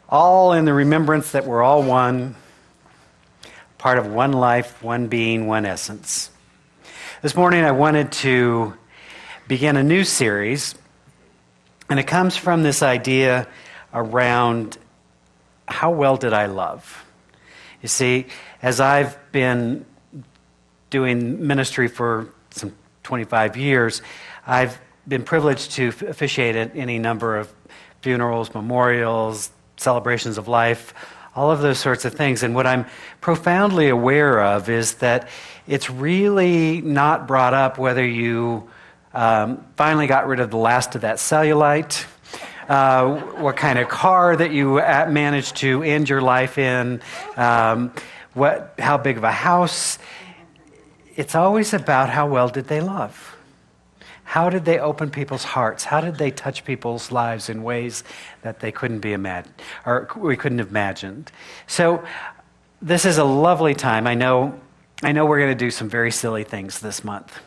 all in the remembrance that we're all one, part of one life, one being, one essence. This morning I wanted to begin a new series, and it comes from this idea around how well did I love? You see, as I've been doing ministry for some 25 years, I've been privileged to officiate at any number of funerals, memorials, celebrations of life, all of those sorts of things. And what I'm profoundly aware of is that it's really not brought up whether you finally got rid of the last of that cellulite, what kind of car that you managed to end your life in, how big of a house. It's always about how well did they love. How did they open people's hearts? How did they touch people's lives in ways that they couldn't be imagined, or we couldn't have imagined? So this is a lovely time. I know we're going to do some very silly things this month.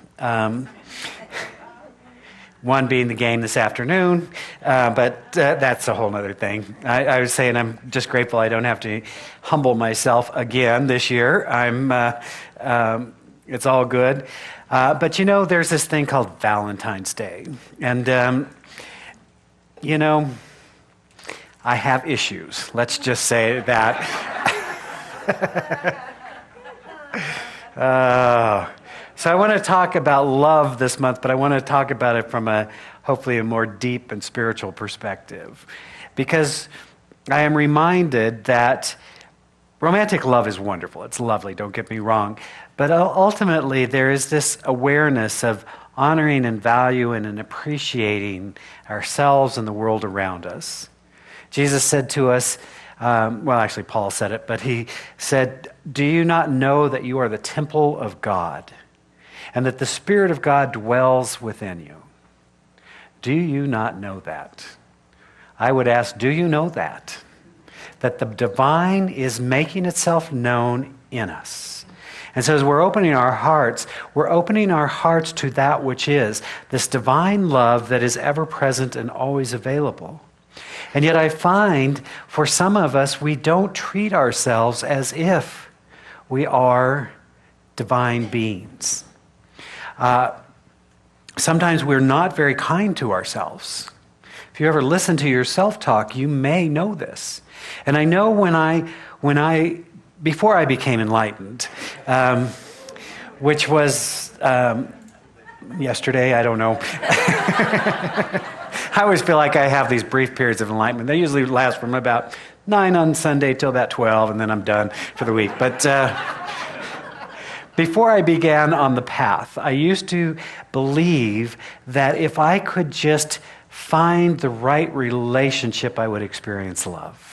One being the game this afternoon, but that's a whole other thing. I was saying I'm just grateful I don't have to humble myself again this year. It's all good. But there's this thing called Valentine's Day. And, I have issues. Let's just say that. So I want to talk about love this month, but I want to talk about it from hopefully a more deep and spiritual perspective. Because I am reminded that romantic love is wonderful. It's lovely, don't get me wrong. But ultimately, there is this awareness of honoring and valuing and appreciating ourselves and the world around us. Jesus said to us, actually Paul said it, but he said, "Do you not know that you are the temple of God and that the Spirit of God dwells within you?" Do you not know that? I would ask, do you know that? That the divine is making itself known in us. And so as we're opening our hearts to that which is this divine love that is ever present and always available. And yet I find for some of us, we don't treat ourselves as if we are divine beings. Sometimes we're not very kind to ourselves. If you ever listen to your self-talk, you may know this. And I know before I became enlightened, which was yesterday, I don't know. I always feel like I have these brief periods of enlightenment. They usually last from about 9 on Sunday till about 12, and then I'm done for the week. But before I began on the path, I used to believe that if I could just find the right relationship, I would experience love.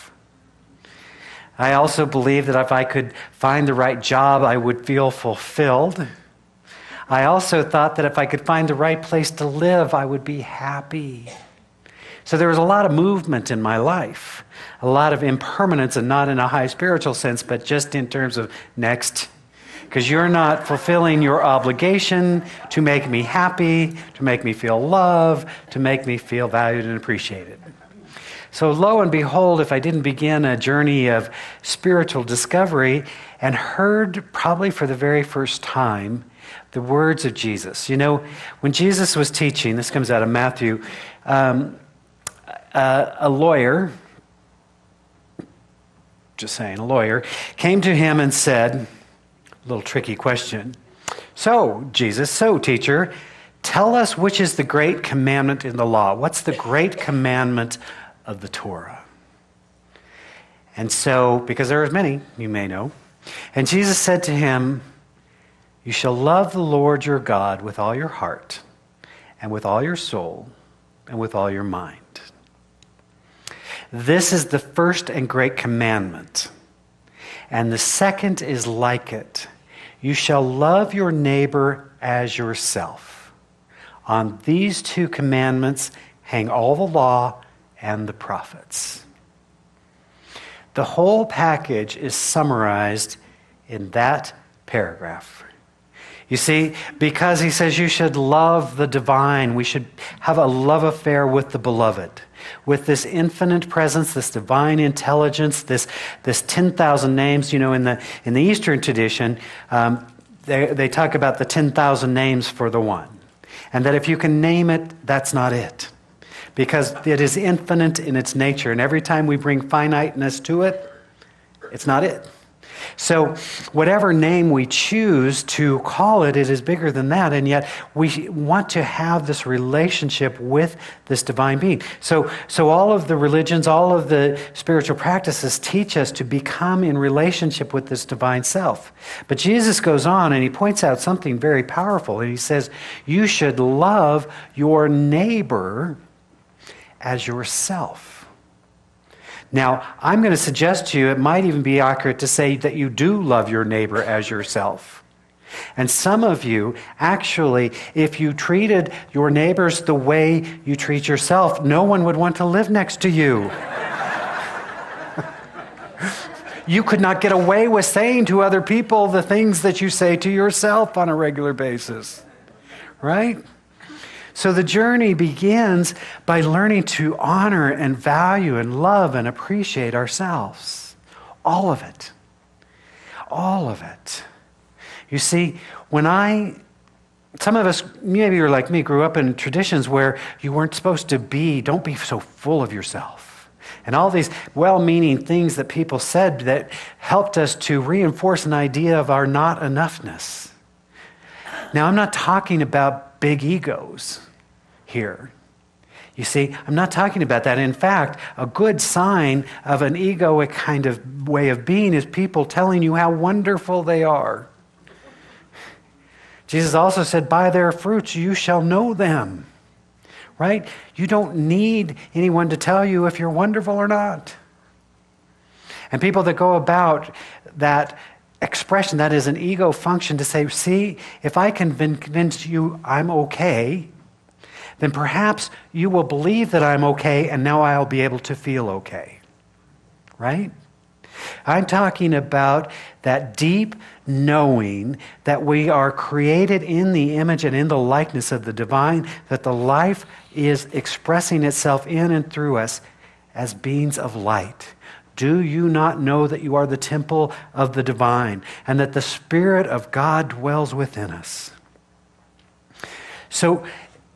I also believed that if I could find the right job, I would feel fulfilled. I also thought that if I could find the right place to live, I would be happy. So there was a lot of movement in my life, a lot of impermanence, and not in a high spiritual sense, but just in terms of next. Because you're not fulfilling your obligation to make me happy, to make me feel loved, to make me feel valued and appreciated. So lo and behold, if I didn't begin a journey of spiritual discovery and heard probably for the very first time the words of Jesus. When Jesus was teaching, this comes out of Matthew, a lawyer, came to him and said, a little tricky question, "So, Jesus, teacher, tell us which is the great commandment in the law. What's the great commandment of the Torah?" And so, because there are many, you may know, and Jesus said to him, "You shall love the Lord your God with all your heart, and with all your soul, and with all your mind. This is the first and great commandment. And the second is like it. You shall love your neighbor as yourself. On these two commandments hang all the law and the prophets." The whole package is summarized in that paragraph. You see, because he says you should love the divine. We should have a love affair with the beloved, with this infinite presence, this divine intelligence, this 10,000 names. You know, in the Eastern tradition, they talk about the 10,000 names for the one. And that if you can name it, that's not it. Because it is infinite in its nature. And every time we bring finiteness to it, it's not it. So whatever name we choose to call it, it is bigger than that. And yet we want to have this relationship with this divine being. So all of the religions, all of the spiritual practices teach us to become in relationship with this divine self. But Jesus goes on and he points out something very powerful. And he says, you should love your neighbor as yourself. Now, I'm going to suggest to you, it might even be accurate to say that you do love your neighbor as yourself. And some of you, actually, if you treated your neighbors the way you treat yourself, no one would want to live next to you. You could not get away with saying to other people the things that you say to yourself on a regular basis. Right? So the journey begins by learning to honor and value and love and appreciate ourselves. All of it. All of it. You see, some of us, maybe you're like me, grew up in traditions where you weren't supposed to don't be so full of yourself. And all these well-meaning things that people said that helped us to reinforce an idea of our not enoughness. Now, I'm not talking about big egos here. You see, I'm not talking about that. In fact, a good sign of an egoic kind of way of being is people telling you how wonderful they are. Jesus also said, by their fruits you shall know them. Right? You don't need anyone to tell you if you're wonderful or not. And people that go about that expression, that is an ego function to say, see, if I can convince you I'm okay, then perhaps you will believe that I'm okay, and now I'll be able to feel okay. Right? I'm talking about that deep knowing that we are created in the image and in the likeness of the divine, that the life is expressing itself in and through us as beings of light. Do you not know that you are the temple of the divine and that the Spirit of God dwells within us? So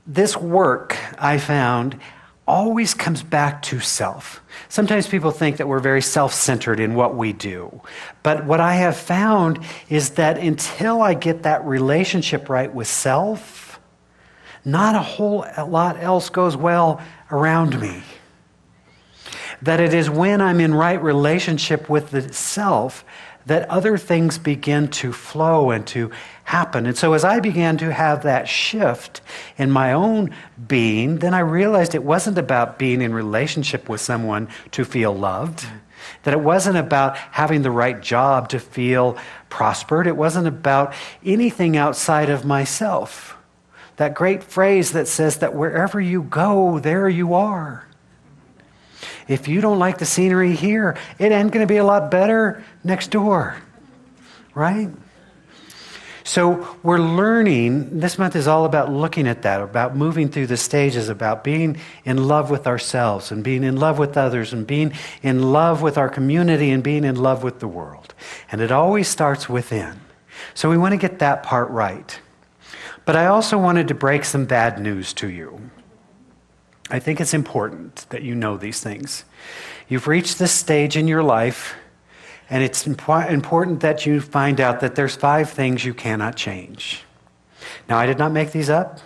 this work, I found, always comes back to self. Sometimes people think that we're very self-centered in what we do. But what I have found is that until I get that relationship right with self, not a whole lot else goes well around me. That it is when I'm in right relationship with the self that other things begin to flow and to happen. And so as I began to have that shift in my own being, then I realized it wasn't about being in relationship with someone to feel loved, that it wasn't about having the right job to feel prospered. It wasn't about anything outside of myself. That great phrase that says that wherever you go, there you are. If you don't like the scenery here, it ain't going to be a lot better next door, right? So we're learning, this month is all about looking at that, about moving through the stages, about being in love with ourselves and being in love with others and being in love with our community and being in love with the world. And it always starts within. So we want to get that part right. But I also wanted to break some bad news to you. I think it's important that you know these things. You've reached this stage in your life, and it's important that you find out that there's 5 things you cannot change. Now, I did not make these up.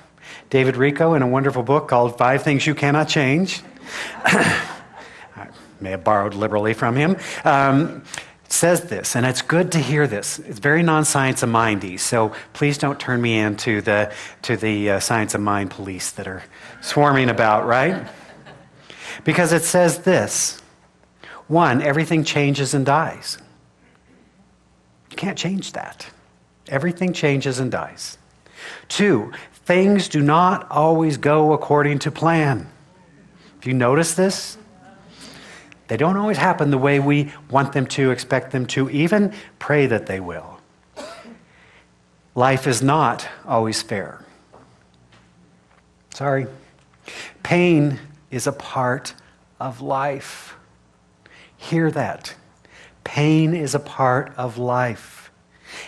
David Rico, in a wonderful book called 5 Things You Cannot Change, I may have borrowed liberally from him, says this, and it's good to hear this. It's very non-science of mindy, so please don't turn me into the science of mind police that are swarming about, right? Because it says this: 1, everything changes and dies. You can't change that. Everything changes and dies. 2, things do not always go according to plan. Have you noticed this? They don't always happen the way we want them to, expect them to, even pray that they will. life is not always fair. Sorry. Pain is a part of life. Hear that. Pain is a part of life.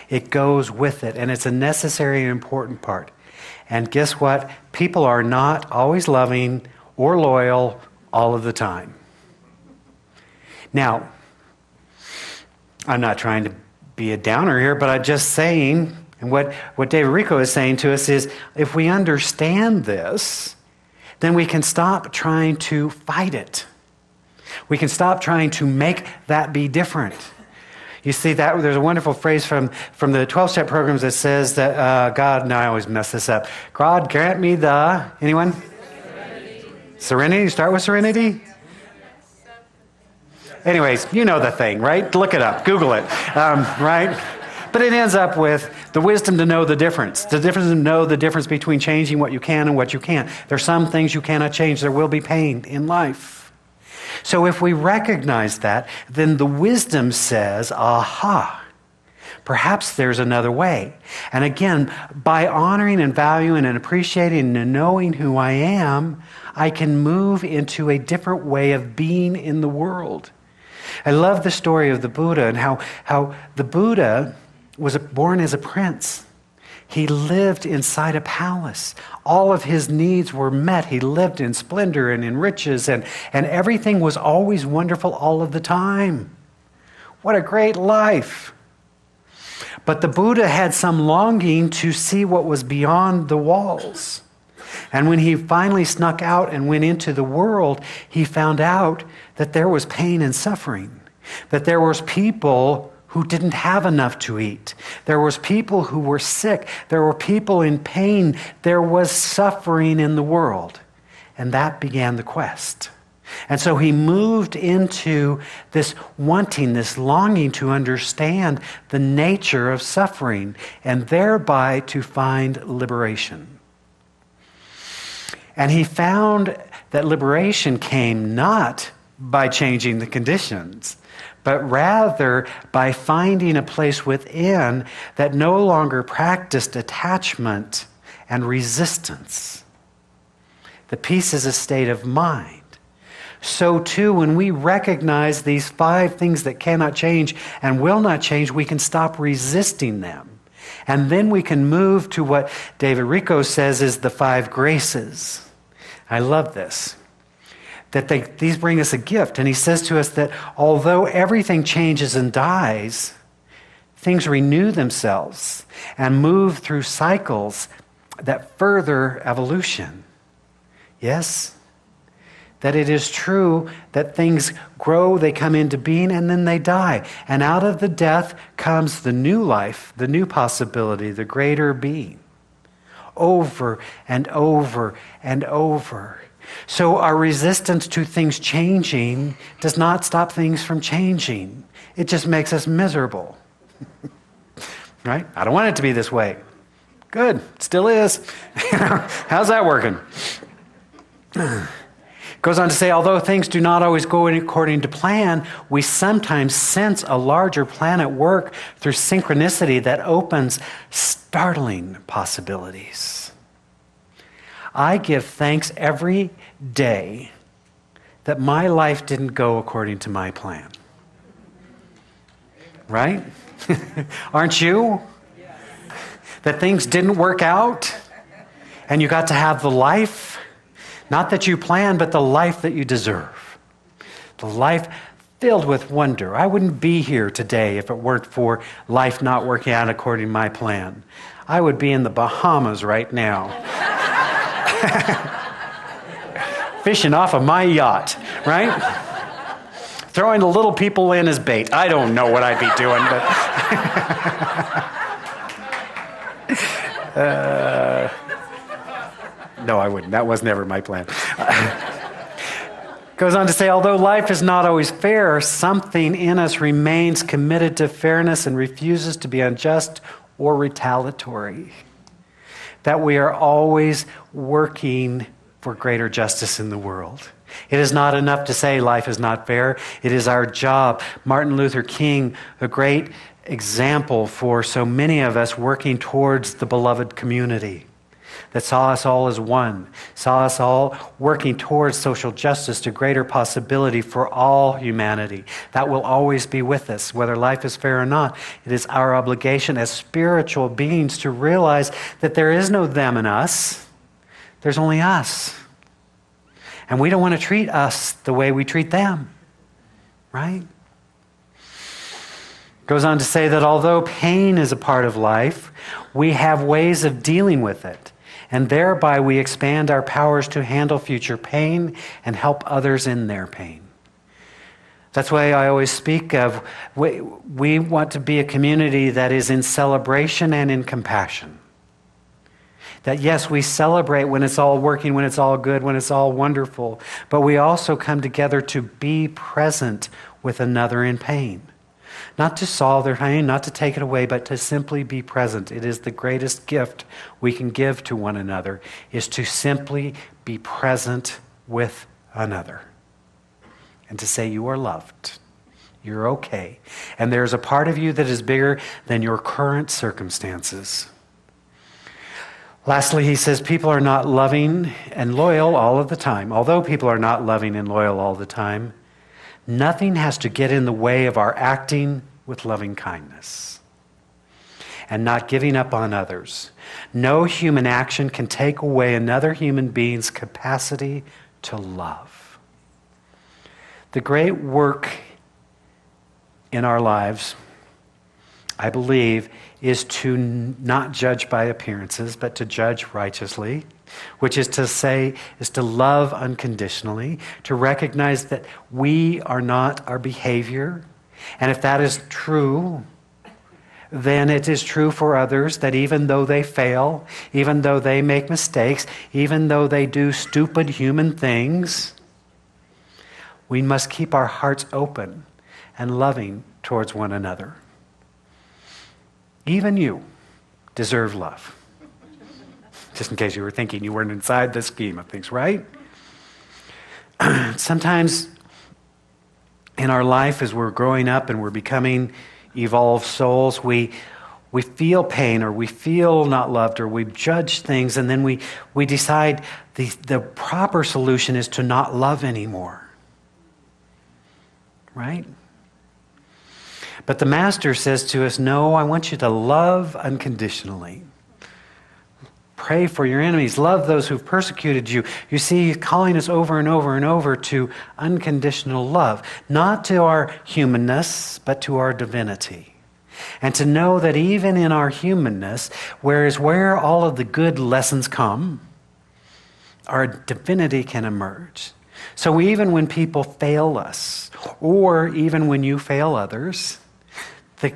It goes with it, and it's a necessary and important part. And guess what? People are not always loving or loyal all of the time. Now, I'm not trying to be a downer here, but I'm just saying, and what David Rico is saying to us is, if we understand this, then we can stop trying to fight it. We can stop trying to make that be different. You see that there's a wonderful phrase from the 12-step programs that says that God, now I always mess this up. God, grant me the, anyone? Serenity. Start with serenity? Anyways, you know the thing, right? Look it up. Google it, right? But it ends up with the wisdom to know the difference. The difference to know the difference between changing what you can and what you can't. There are some things you cannot change. There will be pain in life. So if we recognize that, then the wisdom says, aha, perhaps there's another way. And again, by honoring and valuing and appreciating and knowing who I am, I can move into a different way of being in the world. I love the story of the Buddha and how the Buddha was born as a prince. He lived inside a palace. All of his needs were met. He lived in splendor and in riches, and everything was always wonderful all of the time. What a great life. But the Buddha had some longing to see what was beyond the walls. And when he finally snuck out and went into the world, he found out that there was pain and suffering, that there was people who didn't have enough to eat. There was people who were sick. There were people in pain. There was suffering in the world. And that began the quest. And so he moved into this wanting, this longing to understand the nature of suffering and thereby to find liberation. And he found that liberation came not by changing the conditions, but rather by finding a place within that no longer practiced attachment and resistance. The peace is a state of mind. So too, when we recognize these 5 things that cannot change and will not change, we can stop resisting them. And then we can move to what David Rico says is the 5 graces. I love this. That these bring us a gift. And he says to us that although everything changes and dies, things renew themselves and move through cycles that further evolution. Yes? That it is true that things grow, they come into being, and then they die. And out of the death comes the new life, the new possibility, the greater being. Over and over and over. So our resistance to things changing does not stop things from changing. It just makes us miserable. Right? I don't want it to be this way. Good. Still is. How's that working? Goes on to say, although things do not always go according to plan, we sometimes sense a larger plan at work through synchronicity that opens startling possibilities. I give thanks every day that my life didn't go according to my plan. Right? Aren't you? That things didn't work out and you got to have the life, not that you planned, but the life that you deserve. The life filled with wonder. I wouldn't be here today if it weren't for life not working out according to my plan. I would be in the Bahamas right now. Fishing off of my yacht, right? Throwing the little people in as bait. I don't know what I'd be doing, but... No, I wouldn't. That was never my plan. Goes on to say, although life is not always fair, something in us remains committed to fairness and refuses to be unjust or retaliatory. That we are always working for greater justice in the world. It is not enough to say life is not fair. It is our job. Martin Luther King, the great example for so many of us working towards the beloved community that saw us all as one, saw us all working towards social justice to greater possibility for all humanity. That will always be with us, whether life is fair or not. It is our obligation as spiritual beings to realize that there is no them and us. There's only us. And we don't want to treat us the way we treat them, right? Goes on to say that although pain is a part of life, we have ways of dealing with it. And thereby we expand our powers to handle future pain and help others in their pain. That's why I always speak of, we want to be a community that is in celebration and in compassion. That yes, we celebrate when it's all working, when it's all good, when it's all wonderful, but we also come together to be present with another in pain. Not to solve their pain, not to take it away, but to simply be present. It is the greatest gift we can give to one another, is to simply be present with another. And to say you are loved. You're okay. And there's a part of you that is bigger than your current circumstances. Lastly, he says people are not loving and loyal all of the time. Although people are not loving and loyal all the time, nothing has to get in the way of our acting with loving kindness and not giving up on others. No human action can take away another human being's capacity to love. The great work in our lives, I believe, is to not judge by appearances, but to judge righteously, which is to say, is to love unconditionally, to recognize that we are not our behavior. And if that is true, then it is true for others that even though they fail, even though they make mistakes, even though they do stupid human things, we must keep our hearts open and loving towards one another. Even you deserve love. Just in case you were thinking you weren't inside the scheme of things, right? Sometimes in our life as we're growing up and we're becoming evolved souls, we feel pain or we feel not loved or we judge things, and then we decide the proper solution is to not love anymore. Right? But the Master says to us, no, I want you to love unconditionally. Pray for your enemies. Love those who've persecuted you. You see, he's calling us over and over and over to unconditional love. Not to our humanness, but to our divinity. And to know that even in our humanness, where all of the good lessons come, our divinity can emerge. So even when people fail us, or even when you fail others, the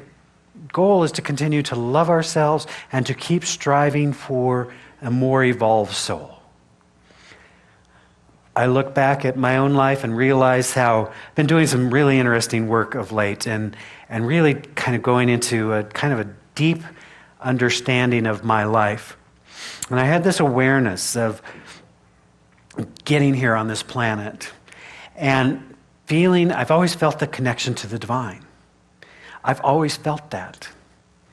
goal is to continue to love ourselves and to keep striving for a more evolved soul. I look back at my own life and realize how I've been doing some really interesting work of late and really kind of going into a kind of a deep understanding of my life. And I had this awareness of getting here on this planet and I've always felt the connection to the divine. I've always felt that.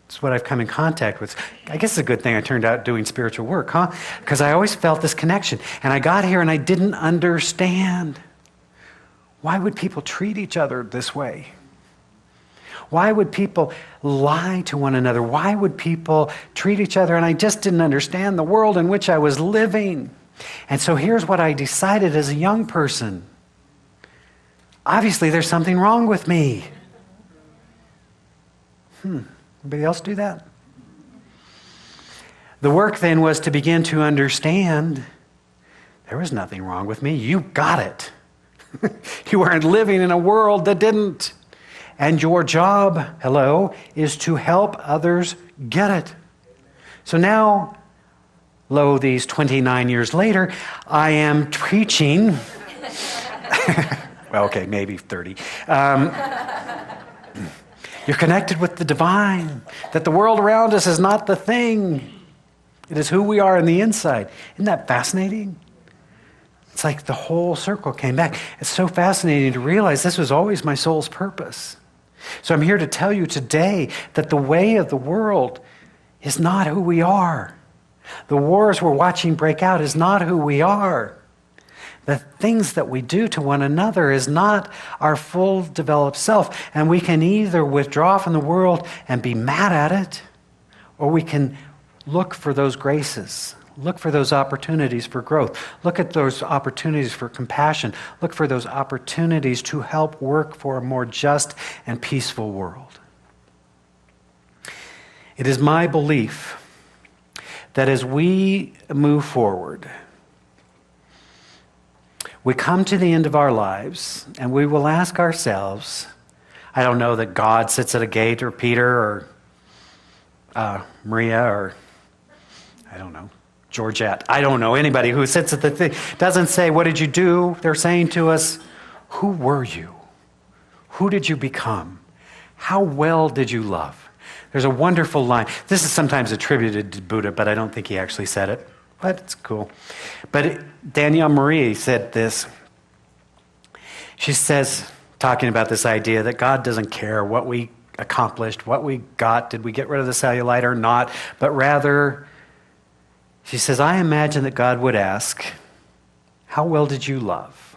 It's what I've come in contact with. I guess it's a good thing I turned out doing spiritual work, huh? Because I always felt this connection. And I got here and I didn't understand. Why would people treat each other this way? Why would people lie to one another? Why would people treat each other? And I just didn't understand the world in which I was living. And so here's what I decided as a young person. Obviously, there's something wrong with me. Anybody else do that? The work then was to begin to understand there was nothing wrong with me. You got it. You aren't living in a world that didn't. And your job, is to help others get it. So now, these 29 years later, I am preaching. Well, okay, maybe 30. You're connected with the divine, that the world around us is not the thing. It is who we are on the inside. Isn't that fascinating? It's like the whole circle came back. It's so fascinating to realize this was always my soul's purpose. So I'm here to tell you today that the way of the world is not who we are. The wars we're watching break out is not who we are. The things that we do to one another is not our full developed self. And we can either withdraw from the world and be mad at it, or we can look for those graces. Look for those opportunities for growth. Look at those opportunities for compassion. Look for those opportunities to help work for a more just and peaceful world. It is my belief that as we move forward, we come to the end of our lives and we will ask ourselves, I don't know that God sits at a gate or Peter or Maria or, I don't know, Georgette. I don't know anybody who sits at the thing. Doesn't say, what did you do? They're saying to us, who were you? Who did you become? How well did you love? There's a wonderful line. This is sometimes attributed to Buddha, but I don't think he actually said it. But it's cool. But Danielle Marie said this. She says, talking about this idea that God doesn't care what we accomplished, what we got, did we get rid of the cellulite or not, but rather, she says, I imagine that God would ask, how well did you love?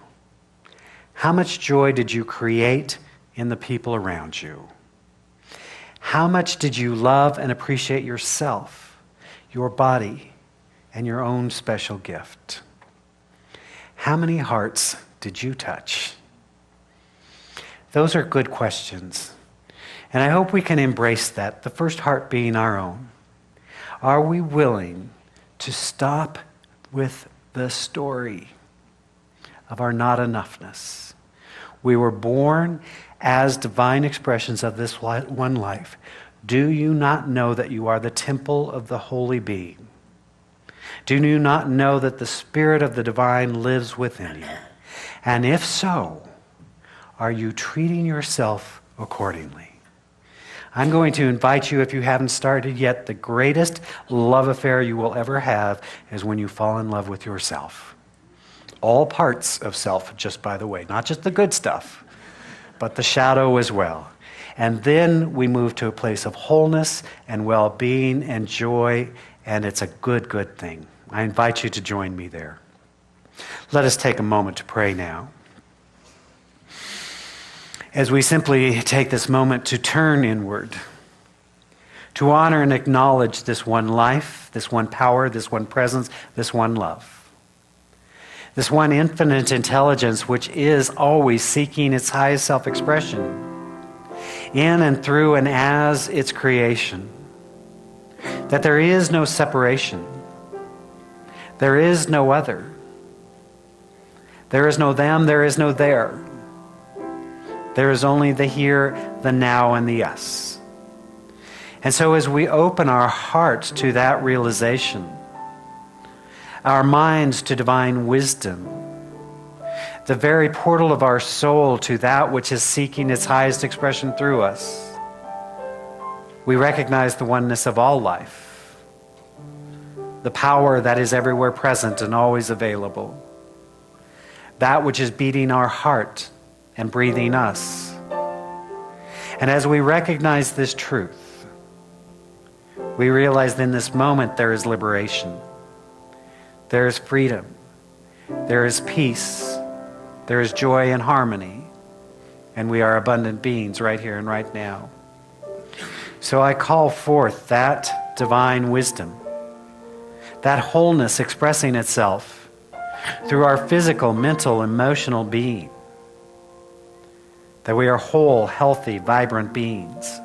How much joy did you create in the people around you? How much did you love and appreciate yourself, your body, and your own special gift? How many hearts did you touch? Those are good questions. And I hope we can embrace that, the first heart being our own. Are we willing to stop with the story of our not enoughness? We were born as divine expressions of this one life. Do you not know that you are the temple of the holy being? Do you not know that the Spirit of the divine lives within you? And if so, are you treating yourself accordingly? I'm going to invite you, if you haven't started yet, the greatest love affair you will ever have is when you fall in love with yourself. All parts of self, just by the way, not just the good stuff, but the shadow as well. And then we move to a place of wholeness and well-being and joy, and it's a good, good thing. I invite you to join me there. Let us take a moment to pray now. As we simply take this moment to turn inward, to honor and acknowledge this one life, this one power, this one presence, this one love. This one infinite intelligence which is always seeking its highest self-expression in and through and as its creation. That there is no separation. There is no other. There is no them, there is no there. There is only the here, the now, and the us. And so as we open our hearts to that realization, our minds to divine wisdom, the very portal of our soul to that which is seeking its highest expression through us, we recognize the oneness of all life, the power that is everywhere present and always available, that which is beating our heart and breathing us. And as we recognize this truth, we realize in this moment there is liberation, there is freedom, there is peace, there is joy and harmony, and we are abundant beings right here and right now. So I call forth that divine wisdom, that wholeness expressing itself through our physical, mental, emotional being, that we are whole, healthy, vibrant beings.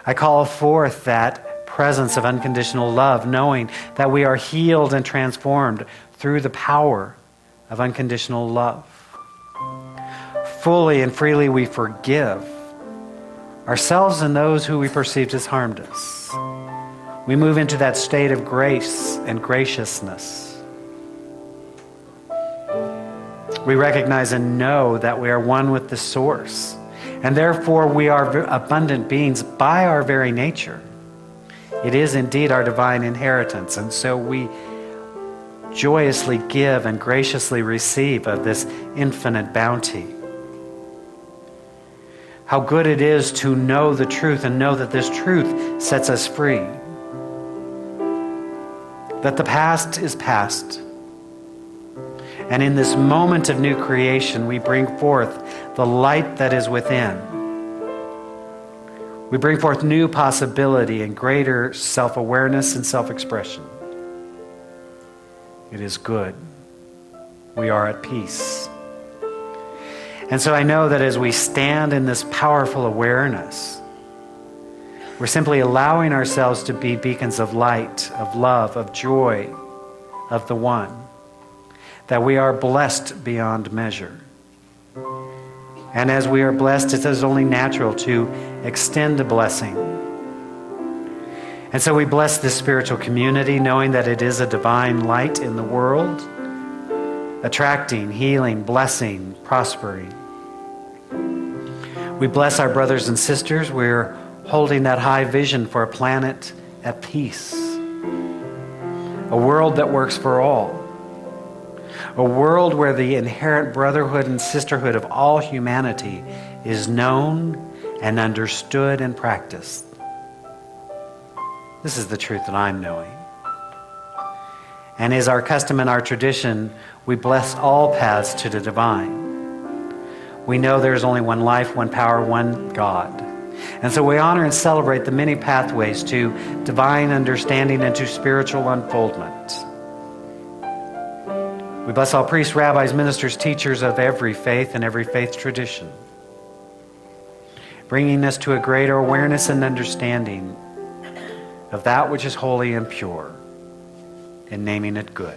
I call forth that presence of unconditional love, knowing that we are healed and transformed through the power of unconditional love. Fully and freely we forgive ourselves and those who we perceived as harmed us. We move into that state of grace and graciousness. We recognize and know that we are one with the source, and therefore we are abundant beings by our very nature. It is indeed our divine inheritance, and so we joyously give and graciously receive of this infinite bounty. how good it is to know the truth and know that this truth sets us free. That the past is past. And in this moment of new creation, we bring forth the light that is within. We bring forth new possibility and greater self-awareness and self-expression. It is good. We are at peace. And so I know that as we stand in this powerful awareness, we're simply allowing ourselves to be beacons of light, of love, of joy, of the one. That we are blessed beyond measure. And as we are blessed, it is only natural to extend a blessing. And so we bless this spiritual community, knowing that it is a divine light in the world, attracting, healing, blessing, prospering. We bless our brothers and sisters. We're holding that high vision for a planet at peace. A world that works for all. A world where the inherent brotherhood and sisterhood of all humanity is known and understood and practiced. This is the truth that I'm knowing. And as our custom and our tradition, we bless all paths to the divine. We know there is only one life, one power, one God. And so we honor and celebrate the many pathways to divine understanding and to spiritual unfoldment. We bless all priests, rabbis, ministers, teachers of every faith and every faith tradition, bringing us to a greater awareness and understanding of that which is holy and pure, and naming it good.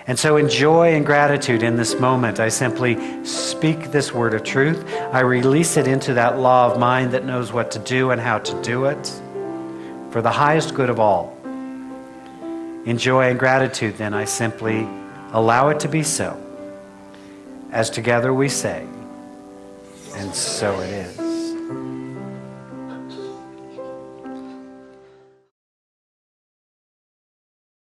And so in joy and gratitude in this moment, I simply speak this word of truth. I release it into that law of mind that knows what to do and how to do it for the highest good of all. In joy and gratitude, then, I simply allow it to be so. As together we say, and so it is.